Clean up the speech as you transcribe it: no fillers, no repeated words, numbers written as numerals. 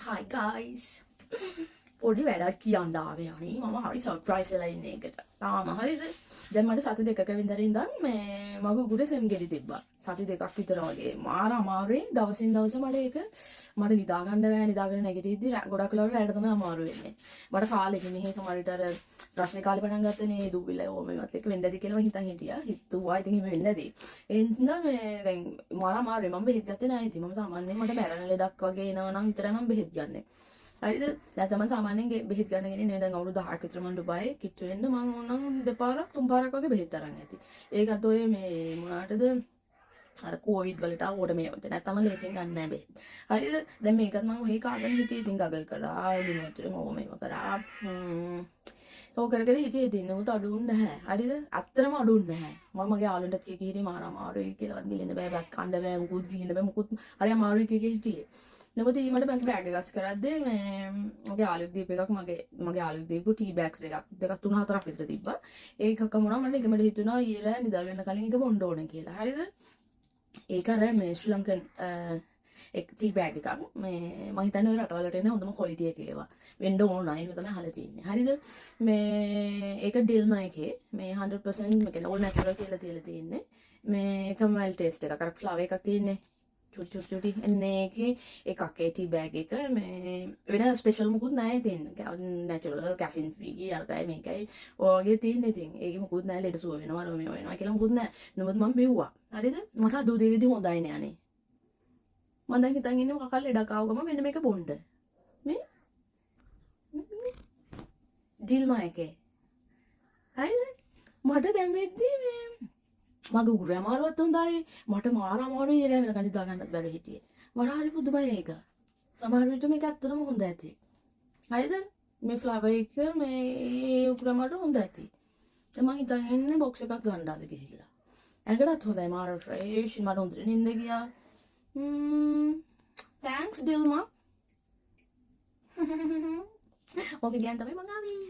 Hi guys. පොඩි වැඩක් කියන්න ආවේ අනේ මම හරි සර්ප්‍රයිස් වෙලා ඉන්නේ ඒකට. තාම හරිද? දැන් මට සති දෙකක විතර ඉඳන් මේ මගේ උගුරේ සෙම් ගෙඩි තිබ්බා. සති දෙකක් විතර වගේ. මාර අමාරුයි දවසින් දවස මට නිදා ගන්න බෑ. නිදාගෙන නැගිටිද්දි ගොඩක් වෙලාවට රැයට තමයි අමාරු වෙන්නේ. මට කාලෙක මෙහි සමහරට අර රස්නේ කාලේ පටන් ගත්තනේ දුවිල ඕමෙවත් එක්ක වෙන්න ඇති කියලා මම හිතන් හිටියා. හිතුවා ඉතින් එහෙම වෙන්නේ නැති. ඒ නිසා මේ දැන් මාර අමාරුයි. මම බෙහෙත් ගත්තේ නැහැ ඉතින්. මම සාමාන්‍යයෙන් මට මැරෙන ලෙඩක් වගේ එනවා නම් විතරයි මම බෙහෙත් ගන්නෙ. හරිද? දැන් තමයි සාමාන්‍යයෙන් බෙහෙත් ගන්න ගෙනේ නේ. දැන් අවුරුදු 10ක විතර මම ඩුබායි කිට්ටු වෙන්න මම ඕනනම් දෙපාරක් තුන් පාරක් වගේ බෙහෙත් අරන් ඇති. ඒකත් ඔය මේ මොනකටද අර කොවිඩ් වලට ආවොට මේවට නැත්නම් ලේසින් ගන්න නැහැ බෙහෙත්. හරිද? දැන් මේකත් මම ඔහේ කාගෙන හිටියේ ඉතින් ගගල් කරා දිනුවතර මොම මේව කරා. ඔය කර හිටියේ ඉතින් නමුත් අඩුුන්නේ නැහැ. හරිද? අත්‍තරම අඩුුන්නේ නැහැ. මම මගේ ආලුන්ටත් කිය කී හිටියේ මාර අමාරුයි කියලාවත් ගිලින්න බෑ බත් කන්න බෑ මුකුත් ගිලින්න බෑ මුකුත් හරි අමාරුයි කිය කී හිටියේ. නමුත් ඊ මට බෑග් එකක් කරද්දී මේ මගේ ආලුක් දීප එකක් මගේ ආලුක් දීපු ටී බෑග්ස් දෙකක් තුන හතරක් විතර තිබ්බා. ඒකක මොනවා මට එකමඩ හිතුණා ඊළඟ නිදාගන්න කලින් එක බොන්න ඕනේ කියලා. හරිද? ඒක අර මේ ශ්‍රී ලංකන් එක ටී බෑග් එකක් මේ මම හිතන්නේ ඔය රටවලට එන හොඳම ක්වොලිටි එකේ ඒවා වෙන්න ඕනයි ඒක තමයි අහලා තියෙන්නේ. හරිද? මේ ඒක ඩිල්මා එකේ මේ 100% මේ කියන්නේ ඕල් නැචරල් කියලා තියලා තියෙන්නේ. මේ කමල් ටේස්ට් එකක් අර ෆ්ලවර් එකක් තියෙන්නේ. චුටි එන්නේ එකක් ඒ ටී බෑග් එක මේ වෙන ස්පෙෂල් මොකුත් නැහැ තියෙන්නේ. නැචරල් කැෆින් ෆ්‍රී අරකයි මේකයි ඔයගේ තියෙන්නේ ඉතින්. ඒකේ මොකුත් නැහැ ලෙඩ සුව වෙනවා මේ වෙනවා කියලා මොකුත් නැහැ. නමුත් මම බිව්වා. හරිද? මට අද උදේ විදි හොඳයි නේ අනේ. මම දැන් හිතන් ඉන්නේ මොකක් හරි ලෙඩක් ආව ගම මෙන්න මේක බොන්න. මේ ඩිල්මා එකේ. හරිද? මට දැන් වෙද්දී මේ මගේ උගුරේ අමාරුවත් හොඳයි මට මාර අමාරුයි ඉර වෙනකන් නිදා ගන්නත් බැරුව හිටියේ. වඩා හරි පුදුමයි ඒක. සමහර විට මේක ඇත්තටම හොඳ ඇති. හරිද? මේ ෆ්ලවර් එක මේ උගුර මට හොඳ ඇති. දැන් මම හිතන් ඉන්නේ බොක්ස් එකක් ගන්න ආද ගිහිල්ලා. ඇඟටත් හොඳයි මාර ෆ්‍රෙෂ් මට හොඳට නිින්ද ගියා. thanks Dilma. ඔක කියන්න තමයි මම ආවේ.